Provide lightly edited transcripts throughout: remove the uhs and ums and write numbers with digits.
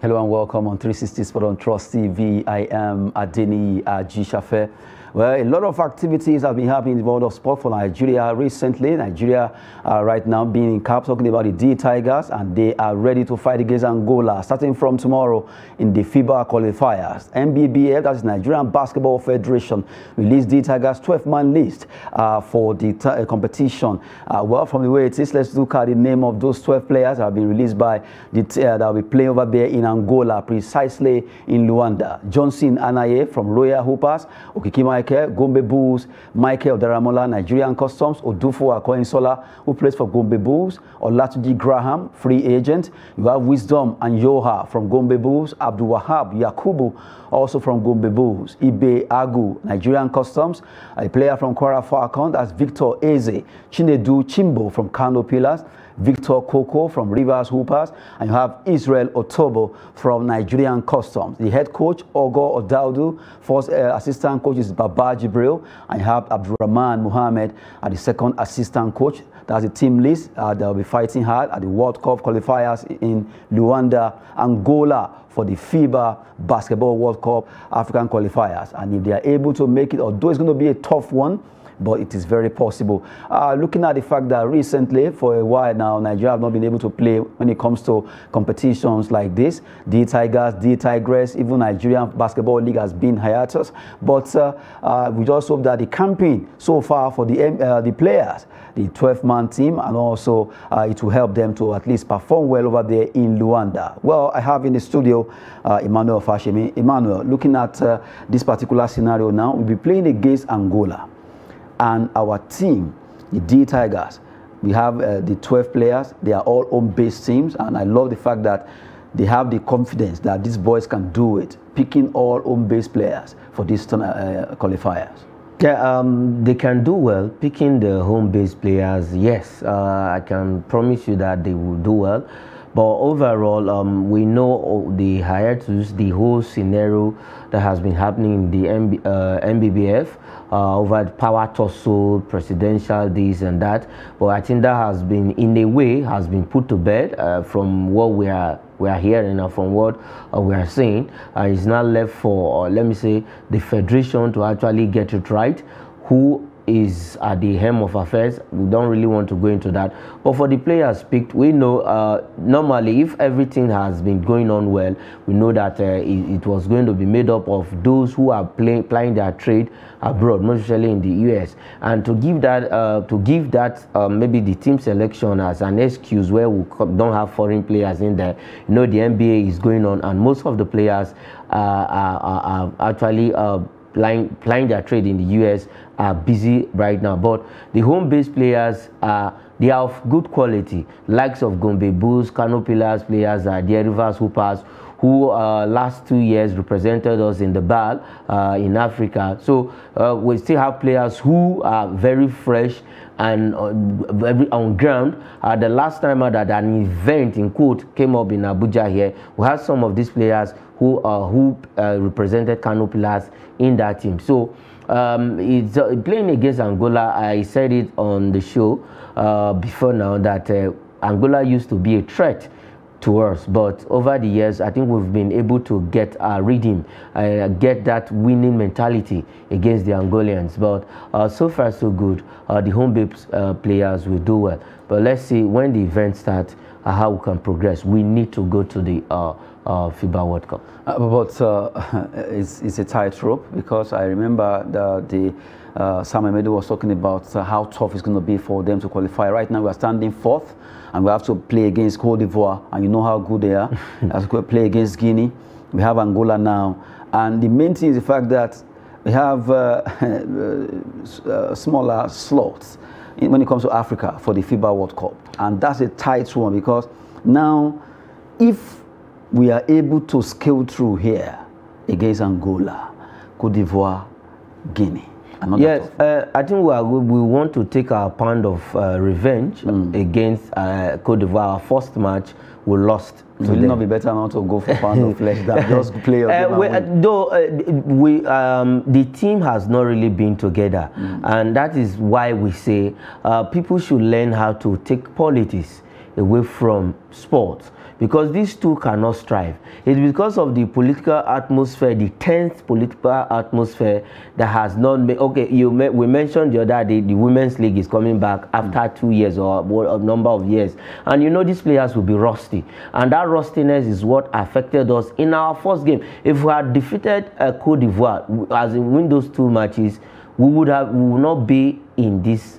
Hello and welcome on 360 Sport on Trust TV. I am Adeni Ajishafe. Well, a lot of activities have been happening in the world of sport for Nigeria recently. Nigeria right now being in cap, talking about the D Tigers, and they are ready to fight against Angola starting from tomorrow in the FIBA qualifiers. NBBF, that is Nigerian Basketball Federation, released D Tigers 12-man list for the competition. Well, from the way it is, let's look at the name of those 12 players that have been released by the that will be playing over there in Angola, precisely in Luanda. Johnson Anaye from Royal Hoopers, Okiki Michael, Gombe Bulls, Michael Daramola, Nigerian Customs, Odufo Akoinsola, who plays for Gombe Bulls, Olatuji Graham, free agent. You have Wisdom and Yoha from Gombe Bulls, Abdul Wahab Yakubu, also from Gombe Bulls, Ibe Agu, Nigerian Customs, a player from Kwara Falcon, that's Victor Eze, Chinedu Chimbo from Kano Pillars, Victor Koko from Rivers Hoopers, and you have Israel Otobo from Nigerian Customs. The head coach, Ogo Odaudu, first assistant coach is Baba Jibril, and you have Abdurrahman Muhammad as the second assistant coach. That's the team list. They'll be fighting hard at the World Cup qualifiers in Luanda, Angola, for the FIBA Basketball World Cup African qualifiers. And if they are able to make it, although it's going to be a tough one, but it is very possible. Looking at the fact that recently, for a while now, Nigeria have not been able to play when it comes to competitions like this. D Tigers, D Tigress, even Nigerian Basketball League has been hiatus. But we just hope that the campaign so far for the players, the 12-man team, and also it will help them to at least perform well over there in Luanda. Well, I have in the studio Emmanuel Fashemi. Emmanuel, looking at this particular scenario now, we'll be playing against Angola. And our team, the D Tigers, we have the 12 players. They are all home-based teams, and I love the fact that they have the confidence that these boys can do it, picking all home-based players for these qualifiers. Yeah, they can do well picking the home-based players. Yes, I can promise you that they will do well. But overall, we know the hiatus, the whole scenario that has been happening in the NBBF over the power tussle, presidential this and that. But I think that has been, in a way, has been put to bed from what we are hearing and from what we are seeing. It's not left for, let me say, the federation to actually get it right. Who is at the helm of affairs? We don't really want to go into that, but for the players picked, we know normally if everything has been going on well, we know that it was going to be made up of those who are plying their trade abroad, most especially in the US. And to give that maybe the team selection as an excuse where we don't have foreign players in there. You know, the NBA is going on, and most of the players are actually plying their trade in the US are busy right now. But the home-based players they are of good quality, likes of Gombe Bulls, Kano Pillars players, the Rivers Hoopers, who last 2 years represented us in the BAL in Africa. So we still have players who are very fresh and very on ground. The last time that an event in quote came up in Abuja here, we had some of these players who represented Kano Pillars in that team. So it's playing against Angola. I said it on the show before now that Angola used to be a threat to us, but over the years I think we've been able to get a rhythm, get that winning mentality against the Angolians. But so far so good. The home-based players will do well, but let's see when the event starts how we can progress. We need to go to the FIBA World Cup. But it's a tightrope, because I remember the Sam Emedu was talking about how tough it's going to be for them to qualify. Right now we are standing fourth, and we have to play against Cote d'Ivoire, and you know how good they are. As we play against Guinea, we have Angola now, and the main thing is the fact that we have smaller slots when it comes to Africa for the FIBA World Cup, and that's a tight one, because now if we are able to scale through here against Angola, Cote d'Ivoire, Guinea. Yes, I think we want to take our pound of revenge against Cote d'Ivoire. Our first match, we lost. Will it not be better not to go for pound of flesh than just play your game? The team has not really been together, and that is why we say people should learn how to take politics away from sports. because these two cannot strive. It's because of the political atmosphere, the tense political atmosphere that has not made. Okay, we mentioned the other day the Women's League is coming back after 2 years or a number of years, and you know these players will be rusty, and that rustiness is what affected us in our first game. If we had defeated Cote d'Ivoire, as in win those 2 matches, we would not be in this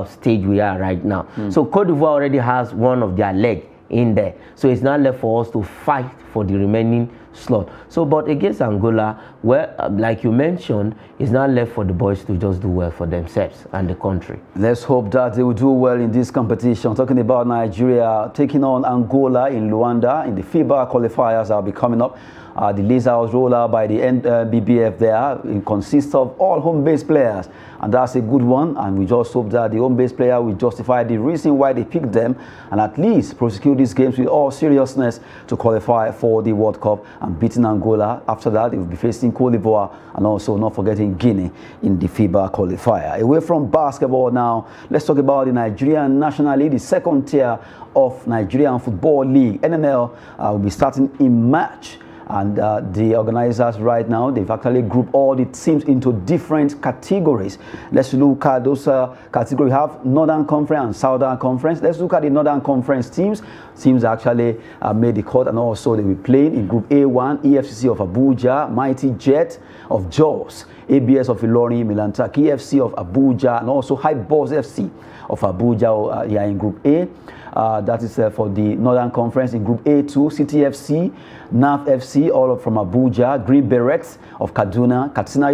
stage we are right now. So Cote d'Ivoire already has one of their leg in there, so it's not left for us to fight for the remaining slot. So but against Angola, where like you mentioned, it's not left for the boys to just do well for themselves and the country. Let's hope that they will do well in this competition. Talking about Nigeria taking on Angola in Luanda in the FIBA qualifiers that will be coming up. The Lizards roller by the BBF there. It consists of all home-based players, and that's a good one. And we just hope that the home-based player will justify the reason why they picked them, and at least prosecute these games with all seriousness to qualify for the World Cup and beating Angola. After that, they will be facing Cote d'Ivoire and also not forgetting Guinea in the FIBA qualifier. Away from basketball now, let's talk about the Nigerian National League, the second tier of Nigerian Football League. NNL will be starting in March. And the organizers right now, they've actually grouped all the teams into different categories. Let's look at those categories. We have Northern Conference and Southern Conference. Let's look at the Northern Conference teams. Teams actually made the cut, and also they will play in Group A1, EFCC of Abuja, Mighty Jet of Jos, ABS of Ilorin, Milantaki FC of Abuja, and also Hype Boss FC of Abuja here in Group A. That is for the Northern Conference. In Group A2, City FC, NAF FC, all from Abuja, Green Berets of Kaduna, Katsina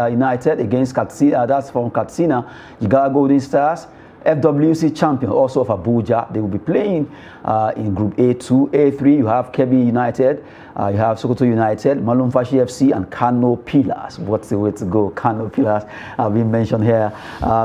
United against Katsina, that's from Katsina, Jigawa Golden Stars, FWC champion also of Abuja. They will be playing in Group A2. A3, you have Kebbi United, you have Sokoto United, Malumfashi FC, and Kano Pillars. What's the way to go? Kano Pillars have been mentioned here.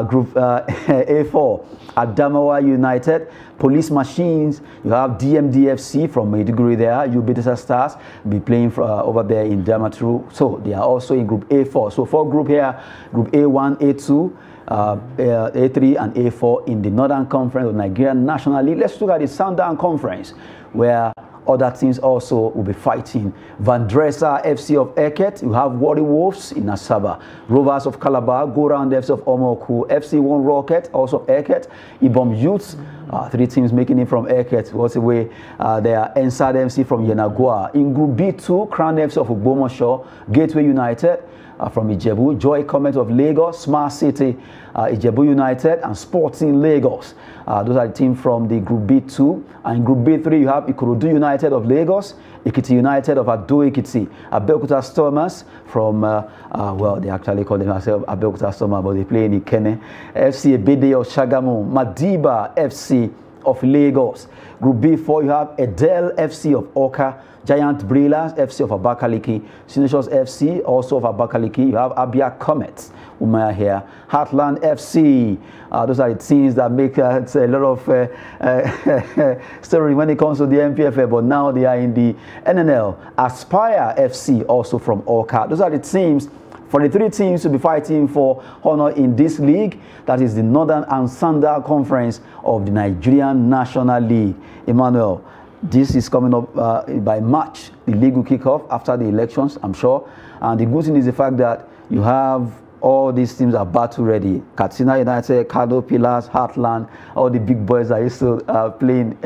Group A4, Adamawa United, Police Machines, you have DMDFC from Maiduguri there, Ubitasa Stars will be playing over there in Damaturu. So they are also in Group A4. So for group here, Group A1, A2, A3 and A4 in the Northern Conference of Nigerian National League. Let's look at the Southern Conference, where other teams also will be fighting. Vandresa FC of Eket, you have Warri Wolves in Asaba, Rovers of Calabar, Go Round FC of Omoku, FC1 Rocket also of Eket, Ibom Youths, 3 teams making it from Eket. What's away? They are Ensad FC from Yenagua. In Group B2, Crown FC of Ogbomoso, Gateway United from Ijebu, Joy Comet of Lagos, Smart City, Ijebu United, and Sporting Lagos. Those are the teams from the Group B2. And in Group B3, you have Ikorodu United of Lagos, Ekiti United of Ado Ekiti, Abeokuta Stormers from, well, they actually call themselves Abeokuta Stormers, but they play in Ikene, FC Ebede of Shagamu, Madiba FC of Lagos. Group B4, you have Edel FC of Oka, Giant Brillas FC of Abakaliki, Sinishos FC also of Abakaliki. You have Abia Comets, Umaya here, Heartland FC. Those are the teams that make it's a lot of story when it comes to the NPFL, but now they are in the NNL. Aspire FC also from Oka. Those are the teams. For the 3 teams to be fighting for honor in this league, that is the Northern and Southern Conference of the Nigerian National League. Emmanuel, this is coming up by March. The league will kick off after the elections, I'm sure. And the good thing is the fact that you have all these teams are battle ready. Katsina United, Kado Pillars, Heartland, all the big boys that used to play in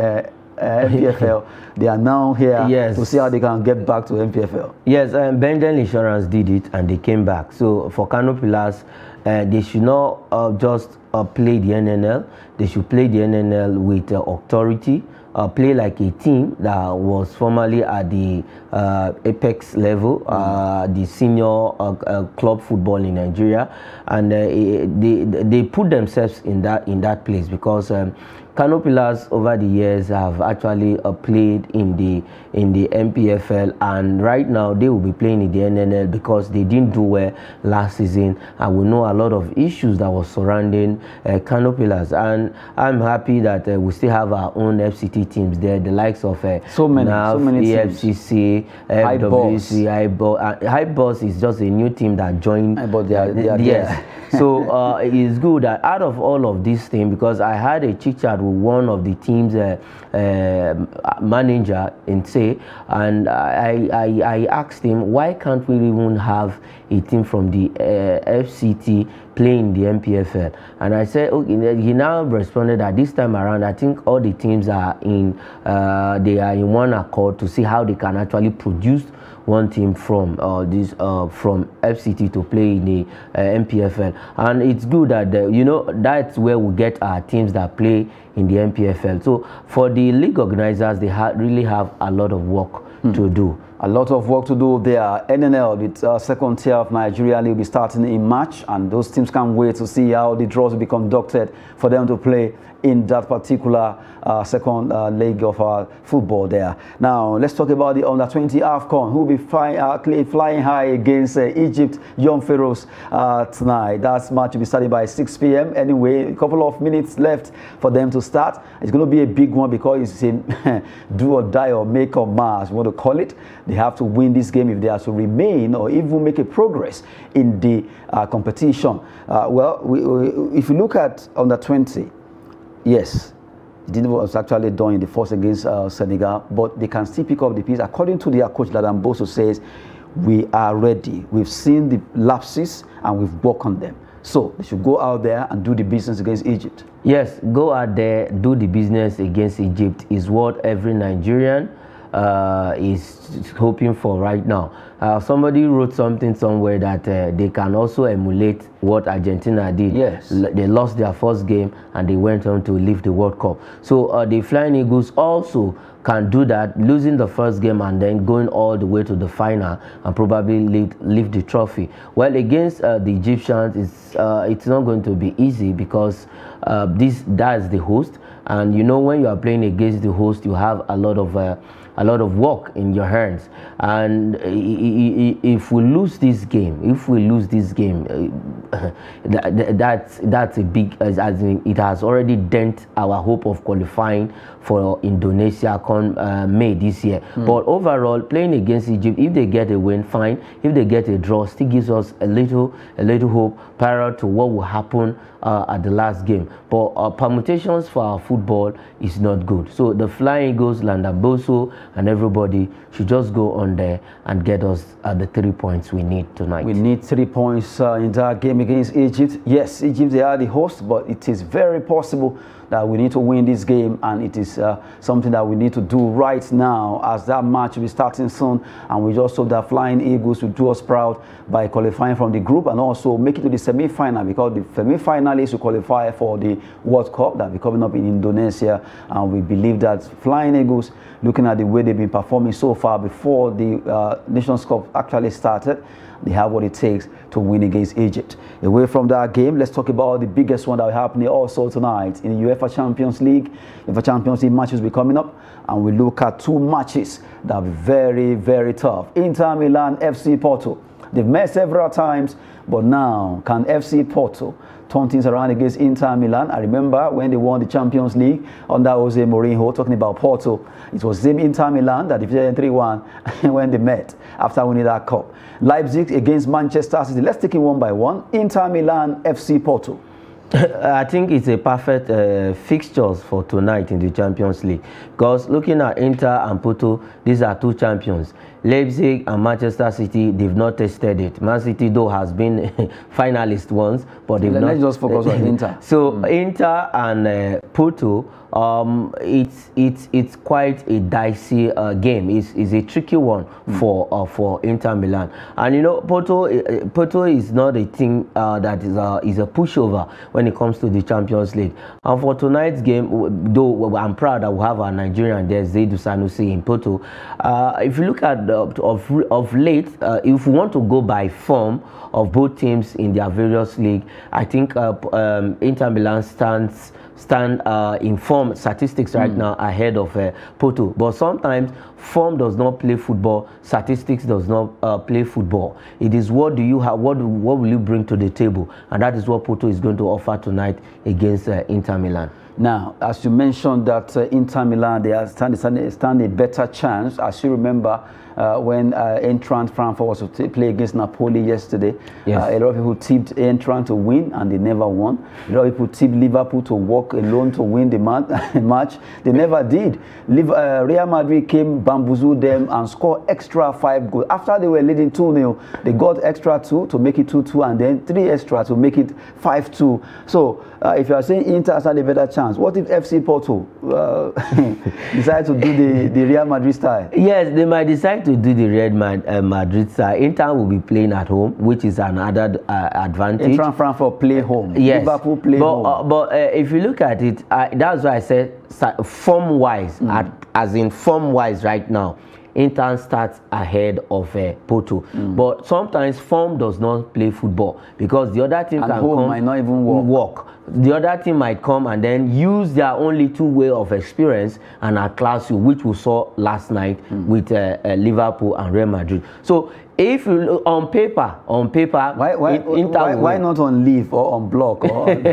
NPFL, they are now here to see how they can get back to NPFL. Yes, Bendel Insurance did it and they came back. So for Kano Pillars, they should not just play the NNL. They should play the NNL with authority, play like a team that was formerly at the apex level, the senior club football in Nigeria, and they put themselves in that place because Kano Pillars over the years have actually played in the NPFL, and right now they will be playing in the NNL because they didn't do well last season, and we know a lot of issues that was surrounding Kano Pillars. And I'm happy that we still have our own FCT teams there, the likes of so many EFCC, FWC, Hype Boss is just a new team that joined. But they are yes. So it's good that out of all of these things, because I had a chit chat with one of the team's manager in say, and I asked him, why can't we even have a team from the FCT playing the MPFL? And I said, okay. He now responded that this time around, I think all the teams are in one accord to see how they can actually produce one team from from FCT to play in the MPFL. And it's good that that's where we get our teams that play in the MPFL. So for the league organizers, they really have a lot of work to do. A lot of work to do there. NNL, the second tier of Nigeria League, will be starting in March, and those teams can't wait to see how the draws will be conducted for them to play in that particular second leg of football there. Now, let's talk about the under-20 AFCON, who will be flying high against Egypt, Young Pharaohs tonight. That match will be starting by 6 p.m. Anyway, a couple of minutes left for them to start. It's going to be a big one because it's a do or die or make or match, you want to call it. They have to win this game if they are to remain or even make a progress in the competition. If you look at under-20, yes, it was actually done in the first against Senegal, but they can still pick up the piece. According to their coach, Ladan Boso says, we are ready. We've seen the lapses and we've worked on them. So they should go out there and do the business against Egypt. Yes, go out there, do the business against Egypt is what every Nigerian is hoping for right now. Somebody wrote something somewhere that they can also emulate what Argentina did. Yes. They lost their first game and they went on to lift the World Cup. So the Flying Eagles also can do that, losing the first game and then going all the way to the final and probably lift the trophy. Well, against the Egyptians, it's not going to be easy because that's the host, and when you are playing against the host, you have a lot of work in your hands. And if we lose this game, that's a big, as in it has already dent our hope of qualifying for Indonesia come May this year. But overall, playing against Egypt, if they get a win, fine. If they get a draw, still gives us a little hope prior to what will happen at the last game. But permutations for our football is not good. So the Flying Eagles, Ladan Boso, and everybody should just go on there and get us the 3 points we need tonight. We need 3 points in that game against Egypt. Yes, Egypt, they are the host, but it is very possible that we need to win this game, and it is something that we need to do right now, as that match will be starting soon. And we just hope that Flying Eagles will do us proud by qualifying from the group and also make it to the semi-final, because the semi-finalists will qualify for the World Cup that will be coming up in Indonesia. And we believe that Flying Eagles, looking at the way they've been performing so far before the Nations Cup actually started, they have what it takes to win against Egypt. Away from that game, let's talk about the biggest one that will happen also tonight in the UEFA Champions League. UEFA Champions League matches will be coming up, and we look at 2 matches that will be very, very tough. Inter Milan, FC Porto. They've met several times, but now can FC Porto turn things around against Inter Milan? I remember when they won the Champions League under Jose Mourinho, talking about Porto. It was same Inter Milan that defeated 3-1 when they met after winning that cup. Leipzig against Manchester City. Let's take it one by one. Inter Milan, FC Porto. I think it's a perfect fixtures for tonight in the Champions League, because looking at Inter and Porto, these are 2 champions. Leipzig and Manchester City, they've not tested it. Man City, though, has been finalist once, but they've not. Let's just focus on Inter. So Inter and Porto, it's quite a dicey game. It's a tricky one for Inter Milan. And Porto is not a team that is a pushover when it comes to the Champions League. And for tonight's game, though I'm proud that we have our Nigerian there, Zaidou Sanusi in Porto. If you look at of late, if we want to go by form of both teams in their various league, I think Inter Milan stand in form statistics right now ahead of Porto. But sometimes form does not play football, statistics does not play football. It is what do you have, what will you bring to the table, and that is what Porto is going to offer tonight against Inter Milan. Now, as you mentioned that Inter Milan, they are stand a better chance. As you remember, when Eintracht Frankfurt was to play against Napoli yesterday, yes. A lot of people tipped Eintracht to win, and they never won. A lot of people tipped Liverpool to walk alone to win the match. They never did. Real Madrid came, bamboozled them, and scored extra 5 goals. After they were leading 2-0, they got extra 2 to make it 2-2, and then 3 extra to make it 5-2. So, if you are saying Inter has had a better chance, what if FC Porto decide to do the Real Madrid style? Yes, they might decide to do the Real Madrid style. Inter will be playing at home, which is another advantage. Eintracht Frankfurt play home. Yes. Liverpool play home. But if you look at it, that's why I said form-wise, as in form-wise right now, Inter starts ahead of Porto. But sometimes form does not play football, because the other team might not even work. The other team might come and then use their only 2 way of experience and outclass you, which we saw last night with Liverpool and Real Madrid. So if you look on paper, why not on leave or on block? Or on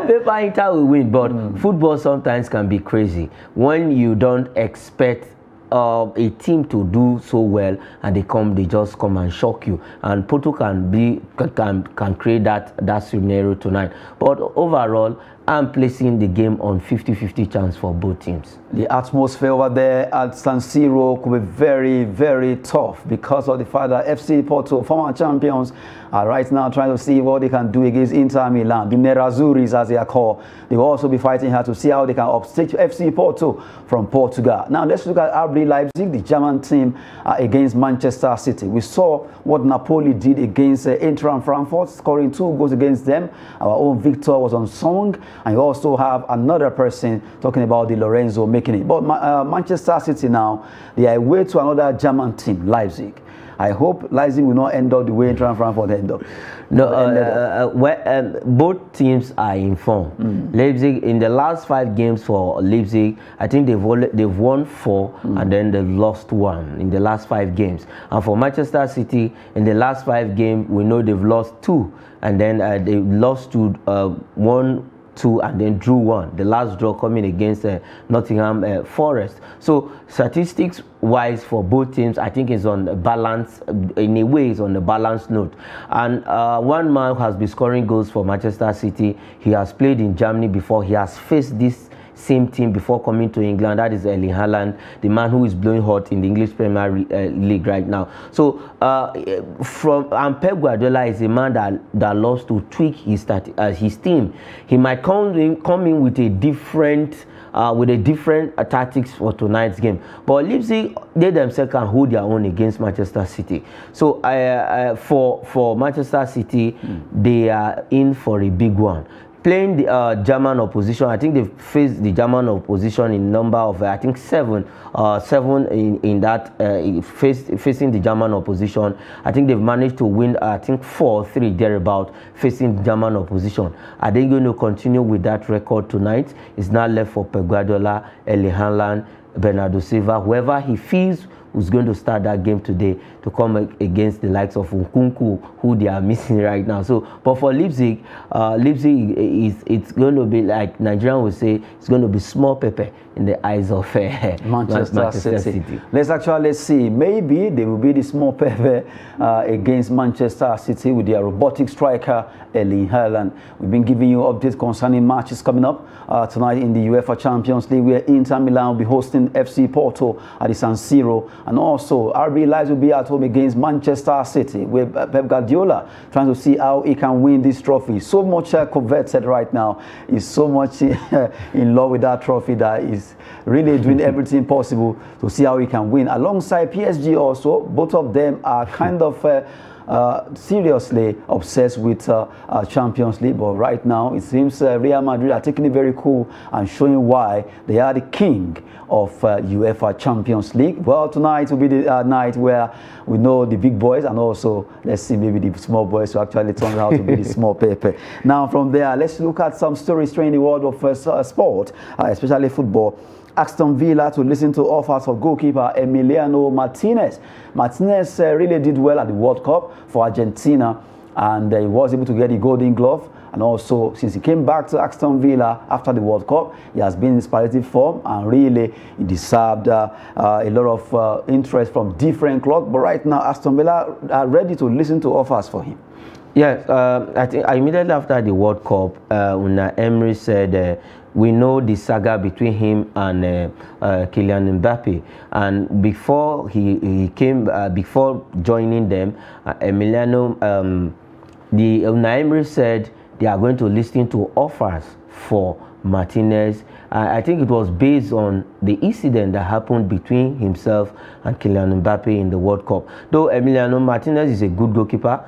paper, Inter will win, but football sometimes can be crazy when you don't expect a team to do so well, and they just come and shock you, and Porto can create that scenario tonight. But overall, I'm placing the game on 50-50 chance for both teams. The atmosphere over there at San Siro could be very, very tough, because of the fact that FC Porto, former champions, are right now trying to see what they can do against Inter Milan. The Nerazzurris, as they are called, they will also be fighting hard to see how they can upstage FC Porto from Portugal. Now let's look at RB Leipzig, the German team, against Manchester City. We saw what Napoli did against Eintracht Frankfurt, scoring 2 goals against them. Our own Victor was unsung. And you also have another person talking about Di Lorenzo making it. But Manchester City now, they are away to another German team, Leipzig. I hope Leipzig will not end up the way Eintracht Frankfurt ended up. No, both teams are in form. Leipzig, in the last 5 games for Leipzig, I think they've won 4 and then they've lost 1 in the last 5 games. And for Manchester City, in the last 5 games, we know they've lost 2, and then they lost to 1, 2, and then drew 1. The last draw coming against Nottingham Forest. So statistics wise for both teams, I think is on a balance, in a way is on a balanced note. And one man has been scoring goals for Manchester City. He has played in Germany before. He has faced this same team before coming to England. That is Erling Haaland, the man who is blowing hot in the English Premier League right now. So Pep Guardiola is a man that loves to tweak his team. He might come in with a different tactics for tonight's game. But Leipzig, they themselves can hold their own against Manchester City. So for Manchester City, they are in for a big one. Playing the German opposition, I think they've faced the German opposition in number of I think 7 in that facing the German opposition. I think they've managed to win I think 4-3 thereabout facing the German opposition. Are they going to continue with that record tonight? It's now left for Pep Guardiola, Erling Haaland, Bernardo Silva, whoever he feels who's going to start that game today to come against the likes of Nkunku, who they are missing right now. So, but for Leipzig, it's going to be like Nigerian would say, it's going to be small pepper in the eyes of Manchester City. Let's see. Maybe they will be the small pepper against Manchester City with their robotic striker, Erling Haaland. We've been giving you updates concerning matches coming up tonight in the UEFA Champions League, where Inter Milan will be hosting FC Porto at the San Siro. And also, RB Leipzig will be at home against Manchester City, with Pep Guardiola trying to see how he can win this trophy. So much coveted right now. He's so much in love with that trophy that is really doing everything possible to see how he can win. Alongside PSG also, both of them are kind of seriously obsessed with Champions League, but right now it seems Real Madrid are taking it very cool and showing why they are the king of UEFA Champions League. Well, tonight will be the night where we know the big boys, and also let's see maybe the small boys who actually turn out to be the small pepper. Now from there, let's look at some stories in the world of sport, especially football. Aston Villa to listen to offers of goalkeeper Emiliano Martinez. Martinez really did well at the World Cup for Argentina, and he was able to get the Golden Glove And also, since he came back to Aston Villa after the World Cup, he has been in superlative form, and really he deserved a lot of interest from different clubs. But right now, Aston Villa are ready to listen to offers for him. Yes, I think immediately after the World Cup, Unai Emery said, we know the saga between him and Kylian Mbappe, and before he came, before joining them, the Unai Emery said they are going to listen to offers for Martinez. I think it was based on the incident that happened between himself and Kylian Mbappe in the World Cup. Though Emiliano Martinez is a good goalkeeper,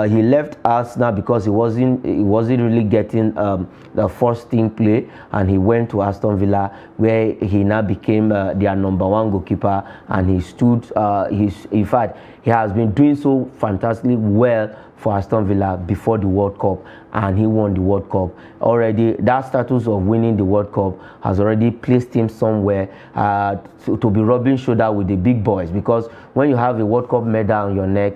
he left Arsenal because he wasn't really getting the first team play, and he went to Aston Villa, where he now became their #1 goalkeeper, and he stood. In fact, he has been doing so fantastically well for Aston Villa before the World Cup, and he won the World Cup. Already, that status of winning the World Cup has already placed him somewhere to be rubbing shoulder with the big boys, because when you have a World Cup medal on your neck,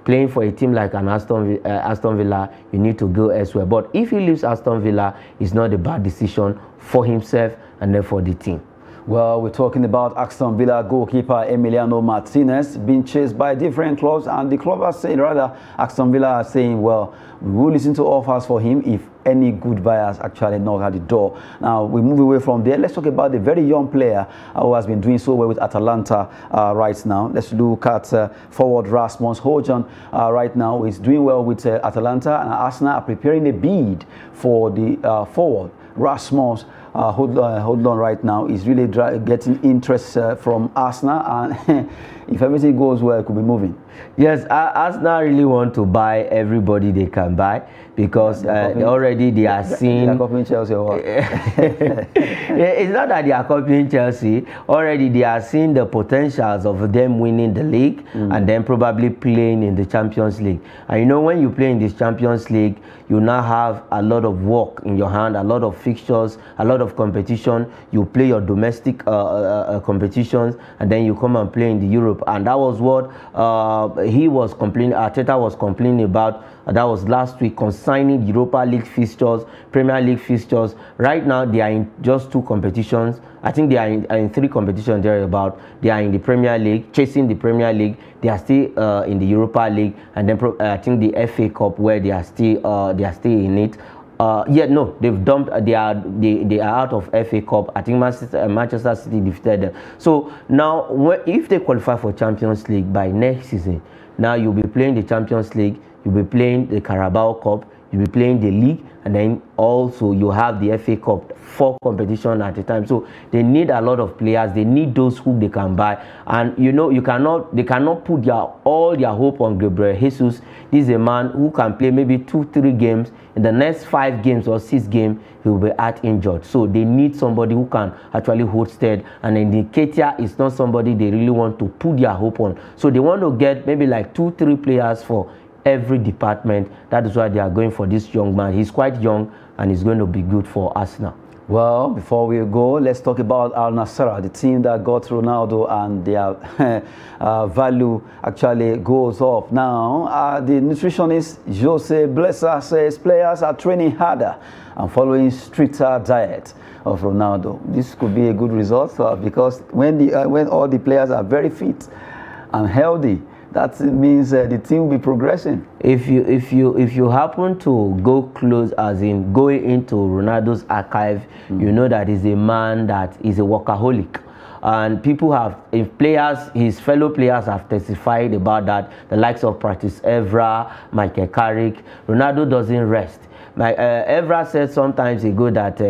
playing for a team like an Aston Villa, you need to go elsewhere. But if he leaves Aston Villa, it's not a bad decision for himself and then for the team. Well, we're talking about Aston Villa goalkeeper Emiliano Martinez being chased by different clubs, and the club are saying, rather, Aston Villa are saying, well, we will listen to offers for him if any good buyers actually knock at the door. Now, we move away from there. Let's talk about the very young player who has been doing so well with Atalanta right now. Let's look at forward Rasmus Højlund right now. He's doing well with Atalanta, and Arsenal are preparing a bid for the forward Rasmus Højlund right now. Is really getting interest from Arsenal, and if everything goes well, it could be moving. Yes, Arsenal really want to buy everybody they can buy, because already they are seeing. They are copying Chelsea or what? It's not that they are copying Chelsea. Already they are seeing the potentials of them winning the league and then probably playing in the Champions League. And you know, when you play in this Champions League, you now have a lot of work in your hand, a lot of fixtures, a lot of competition. You play your domestic competitions, and then you come and play in the Europe. And that was what Arteta was complaining about. That was last week, concerning Europa League fixtures, Premier League fixtures. Right now, they are in just 2 competitions. I think they are in 3 competitions thereabout. They are in the Premier League, chasing the Premier League. They are still in the Europa League, and then I think the FA Cup, where they are still in it. No, they've dumped. They are out of FA Cup. I think Manchester City defeated them. So now, if they qualify for Champions League by next season, now you'll be playing the Champions League, you'll be playing the Carabao Cup, you'll be playing the league, and then also you have the FA Cup, 4 competitions at a time. So they need a lot of players. They need those who they can buy, and you know, they cannot put all their hope on Gabriel Jesus. This is a man who can play maybe 2-3 games. In the next 5 games or 6 games, he will be injured. So they need somebody who can actually hold steady. And Nketiah is not somebody they really want to put their hope on. So they want to get maybe like 2-3 players for every department. That is why they are going for this young man. He's quite young, and he's going to be good for Arsenal. Well, before we go, let's talk about Al Nassr, the team that got Ronaldo, and their value actually goes up. Now, the nutritionist Jose Blesa says players are training harder and following stricter diet of Ronaldo. This could be a good result because when all the players are very fit and healthy, that means the team will be progressing. If you happen to go close, as in going into Ronaldo's archive, you know that he's a man that is a workaholic. And people his fellow players have testified about that. The likes of Patrice Evra, Michael Carrick. Ronaldo doesn't rest. Evra said some time ago that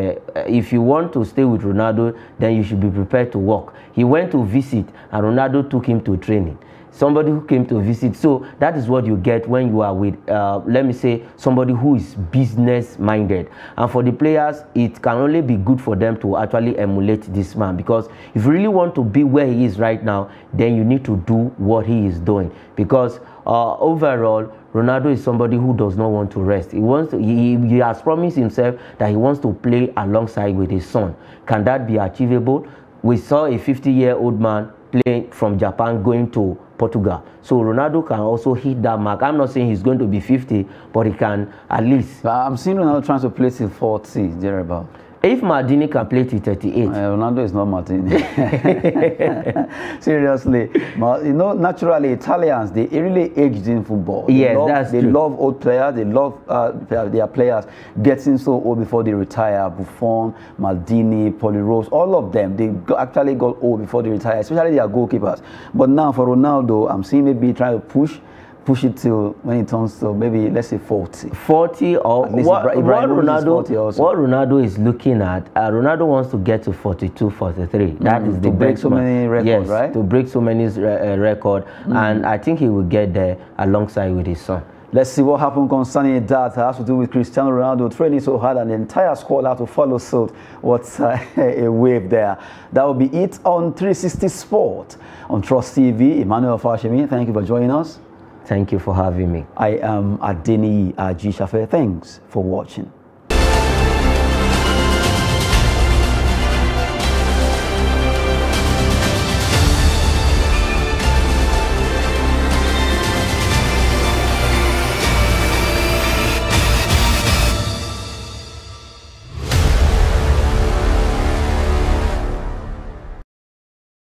if you want to stay with Ronaldo, then you should be prepared to work. He went to visit, and Ronaldo took him to training. Somebody who came to visit. So that is what you get when you are with, let me say, somebody who is business minded. And for the players, it can only be good for them to actually emulate this man, because if you really want to be where he is right now, then you need to do what he is doing. Because overall, Ronaldo is somebody who does not want to rest. He has promised himself that he wants to play alongside with his son. Can that be achievable? We saw a 50-year-old man playing from Japan going to Portugal. So Ronaldo can also hit that mark. I'm not saying he's going to be 50, but he can at least. I'm seeing Ronaldo trying to play till 40, thereabout. If Maldini can play till 38. Ronaldo is not Maldini. Seriously. You know, naturally, Italians, they really aged in football. Yes, they love old players. They love their players getting so old before they retire. Buffon, Maldini, Polirose, all of them, they actually got old before they retire, especially their goalkeepers. But now for Ronaldo, I'm seeing maybe trying to push it till when it turns to maybe, let's say 40. 40 or what Ronaldo is looking at, Ronaldo wants to get to 42, 43. That is the to break so many records, yes, right? To break so many records. And I think he will get there alongside with his son. Let's see what happened concerning that. It has to do with Cristiano Ronaldo training so hard and the entire squad had to follow suit. What's a wave there. That will be it on 360 Sport on Trust TV. Emmanuel Fashemi, thank you for joining us. Thank you for having me. I am Adeniyi Ajisafe. Thanks for watching.